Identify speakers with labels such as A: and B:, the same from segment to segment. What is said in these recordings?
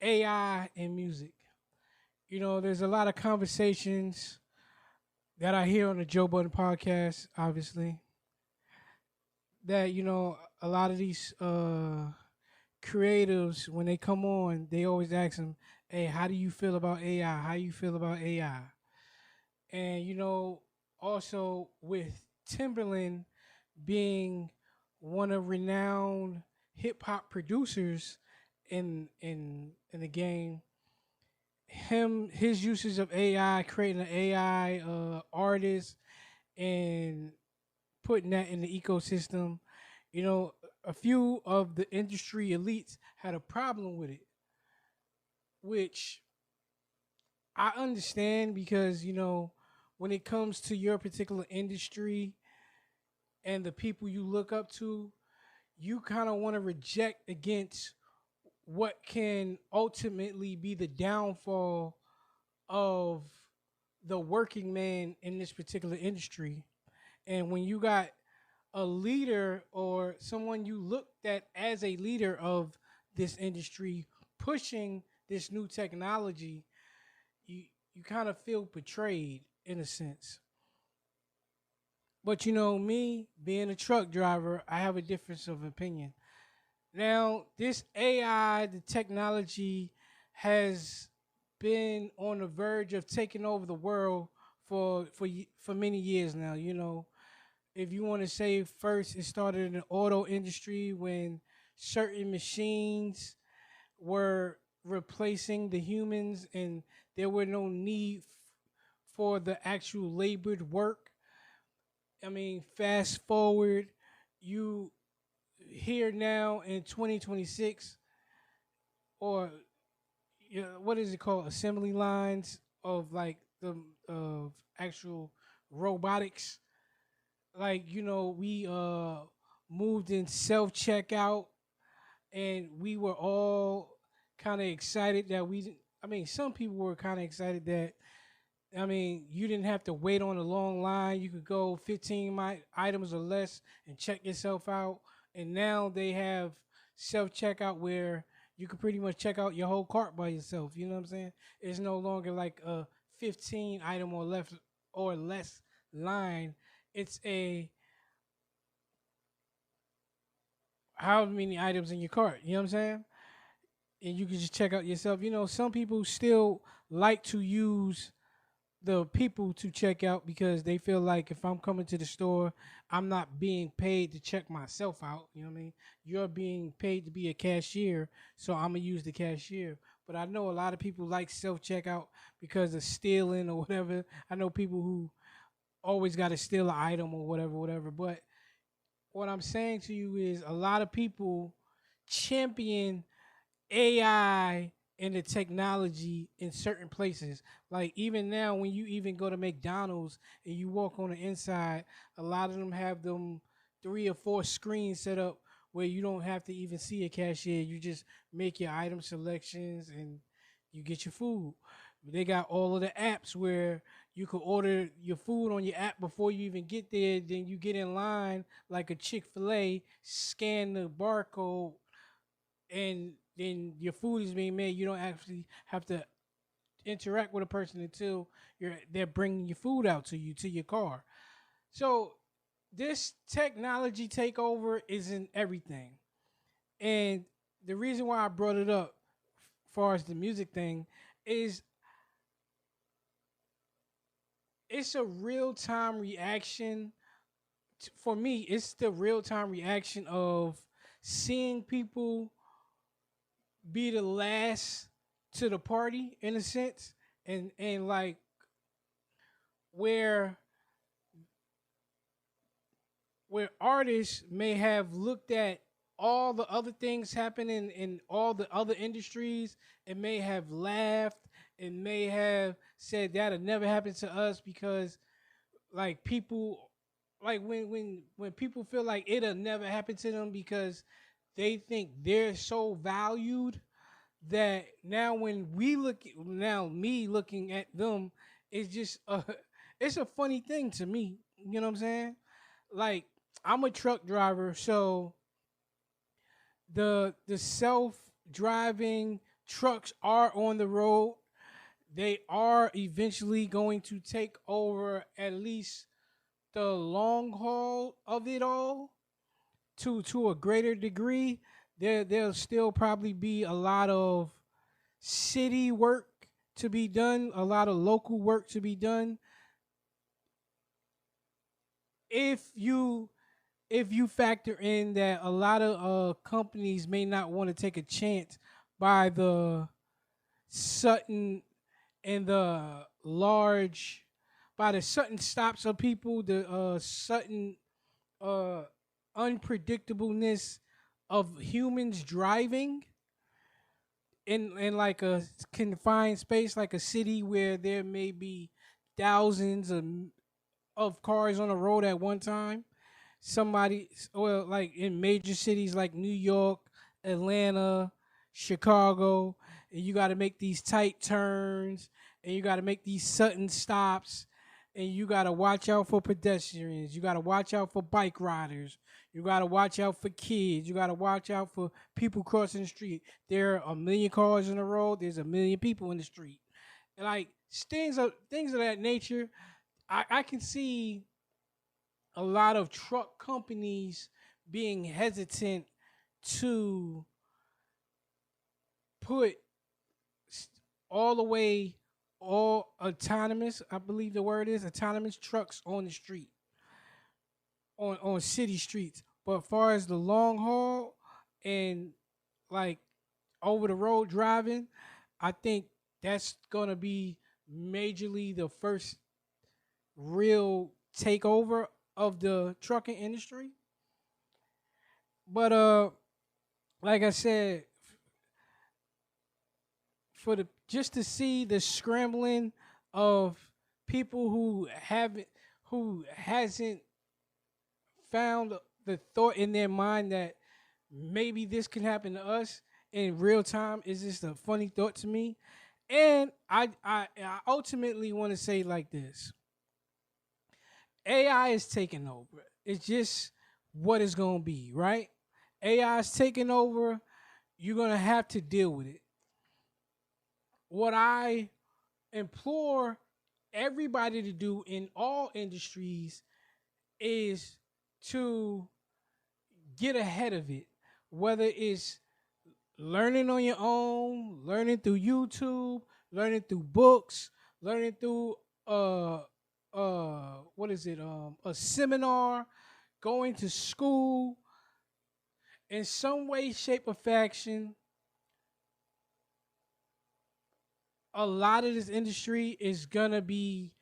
A: AI in music. There's a lot of conversations that I hear on the Joe Budden podcast, obviously, that, a lot of these creatives, when they come on, they always ask them, hey, how do you feel about AI? How you feel about AI? And, also with Timberland being one of renowned hip hop producers in the game, his usage of AI, creating an AI artist and putting that in the ecosystem, you know, a few of the industry elites had a problem with it, which I understand because, when it comes to your particular industry and the people you look up to, you kind of want to reject against what can ultimately be the downfall of the working man in this particular industry. And when you got a leader or someone you looked at as a leader of this industry pushing this new technology, you you kind of feel betrayed in a sense. But me being a truck driver, I have a difference of opinion. Now, this AI, the technology, has been on the verge of taking over the world for many years now. If you want to say first, it started in the auto industry when certain machines were replacing the humans, and there were no need for the actual labored work. I mean, fast forward, you here now in 2026, or what is it called, assembly lines of like the of actual robotics. Like we moved in self checkout, and we were all kind of excited that we. I mean, some people were kind of excited that. I mean, you didn't have to wait on a long line. You could go 15 items or less and check yourself out. And now they have self checkout where you can pretty much check out your whole cart by yourself. You know what I'm saying? It's no longer like a 15 item or less line. It's a how many items in your cart. You know what I'm saying? And you can just check out yourself. Some people still like to use the people to check out because they feel like if I'm coming to the store, I'm not being paid to check myself out. You know what I mean? You're being paid to be a cashier, so I'm gonna use the cashier. But I know a lot of people like self checkout because of stealing or whatever. I know people who always got to steal an item or whatever, whatever. But what I'm saying to you is a lot of people champion AI and the technology in certain places. Like even now, when you even go to McDonald's and you walk on the inside, a lot of them have them 3 or 4 screens set up where you don't have to even see a cashier. You just make your item selections and you get your food. They got all of the apps where you could order your food on your app before you even get there. Then you get in line like a Chick-fil-A, scan the barcode, and then your food is being made. You don't actually have to interact with a person until they're bringing your food out to you to your car. So this technology takeover is in everything, and the reason why I brought it up, as far as the music thing, is it's a real time reaction. For me, it's the real time reaction of seeing people be the last to the party in a sense, and like where artists may have looked at all the other things happening in all the other industries and may have laughed and may have said that'll never happen to us because like people like when people feel like it'll never happen to them because they think they're so valued that now when we look now me looking at them, it's just it's a funny thing to me. You know what I'm saying? Like I'm a truck driver, so the self driving trucks are on the road. They are eventually going to take over at least the long haul of it all to a greater degree. There'll still probably be a lot of city work to be done, a lot of local work to be done. If you if you factor in that a lot of companies may not want to take a chance by the sudden and the large by the sudden stops of people, the sudden uh unpredictableness of humans driving in like a confined space, like a city where there may be thousands of cars on the road at one time. Somebody, well, like in major cities like New York, Atlanta, Chicago, and you got to make these tight turns, and you got to make these sudden stops, and you got to watch out for pedestrians. You got to watch out for bike riders. You got to watch out for kids. You got to watch out for people crossing the street. There are a million cars in the road. There's a million people in the street. And like things of that nature, I can see a lot of truck companies being hesitant to put all the way all autonomous, I believe the word is autonomous trucks on the street, on city streets. But as far as the long haul and like over the road driving, I think that's gonna be majorly the first real takeover of the trucking industry. But like I said, for the just to see the scrambling of people who hasn't found the thought in their mind that maybe this can happen to us in real time is just a funny thought to me. And I ultimately want to say like this: AI is taking over. It's just what it's gonna be, right? AI is taking over. You're gonna have to deal with it. What I implore everybody to do in all industries is to get ahead of it, whether it's learning on your own, learning through YouTube, learning through books, learning through what is it a seminar, going to school in some way, shape, or fashion. A lot of this industry is gonna be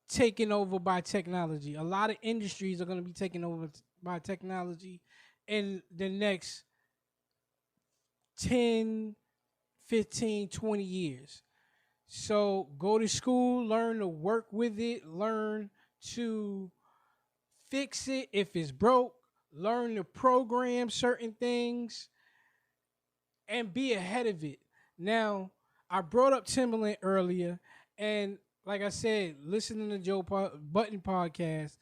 A: taken over by technology. A lot of industries are gonna be taken over by technology in the next 10, 15, 20 years. So go to school, learn to work with it, learn to fix it if it's broke, learn to program certain things, and be ahead of it. Now, I brought up Timberland earlier, and like I said, listening to Button podcast,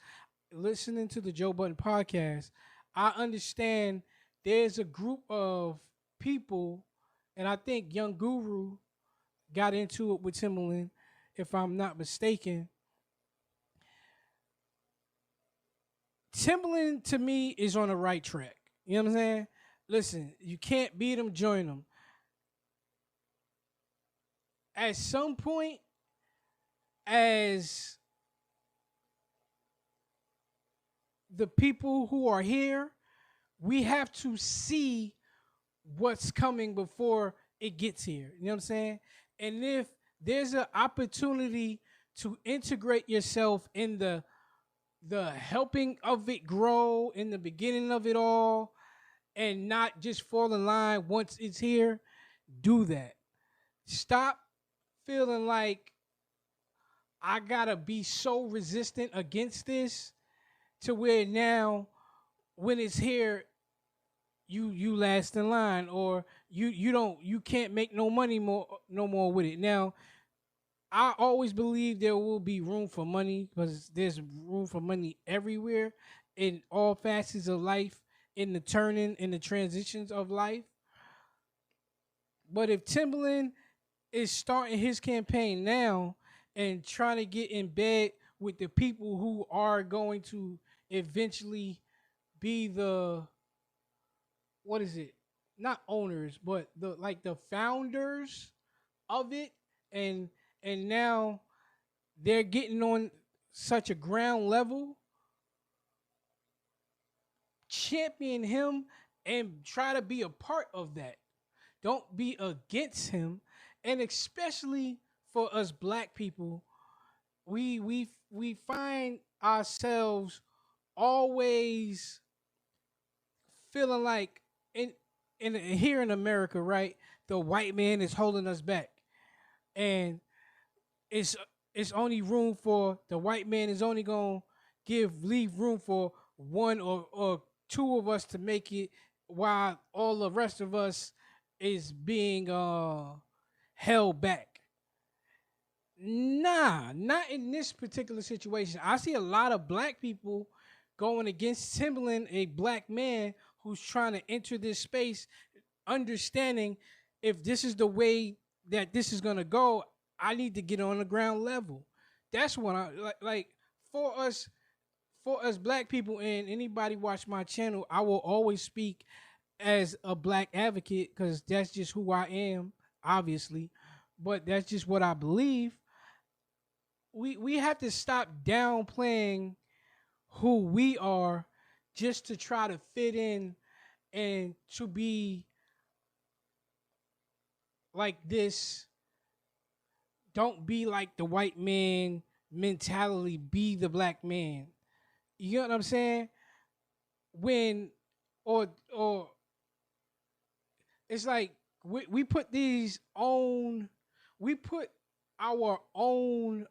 A: listening to the Joe Button podcast, I understand there's a group of people, and I think Young Guru got into it with Timberland, if I'm not mistaken. Timberland to me is on the right track. You know what I'm saying? Listen, you can't beat them, join them. At some point, as the people who are here, we have to see what's coming before it gets here. You know what I'm saying? And if there's an opportunity to integrate yourself in the helping of it grow in the beginning of it all and not just fall in line once it's here, do that. Stop feeling like I gotta be so resistant against this to where now when it's here you last in line, or you can't make no more with it. Now I always believe there will be room for money because there's room for money everywhere in all facets of life, in the turning in the transitions of life. But if Timberland is starting his campaign now and trying to get in bed with the people who are going to eventually be the, what is it? Not owners, but the, like, the founders of it, and now they're getting on such a ground level, champion him and try to be a part of that. Don't be against him. And especially for us black people, we find ourselves always feeling like, in here in America, right? The white man is holding us back. And it's it's only room for the white man is only going to leave room for one or two of us to make it, while all the rest of us is being held back. Nah, not in this particular situation. I see a lot of black people going against Timberland, a black man who's trying to enter this space, understanding if this is the way that this is gonna go, I need to get on the ground level. That's what I like for us, black people, and anybody watch my channel. I will always speak as a black advocate because that's just who I am, obviously. But that's just what I believe. We have to stop downplaying who we are just to try to fit in and to be like this. Don't be like the white man mentality, be the black man. You know what I'm saying? When or it's like we put these own, we put our own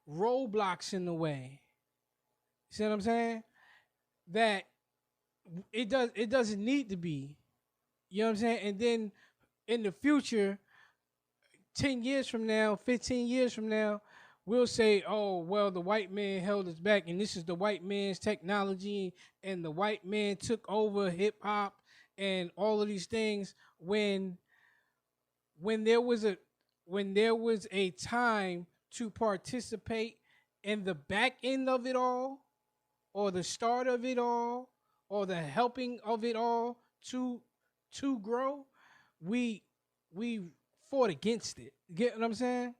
A: roadblocks in the way. See what I'm saying? That it doesn't need to be. You know what I'm saying? And then in the future, 10 years from now, 15 years from now, we'll say, oh, well, the white man held us back, and this is the white man's technology, and the white man took over hip hop and all of these things, when there was a time to participate in the back end of it all, or the start of it all, or the helping of it all to grow, we we fought against it. Get what I'm saying?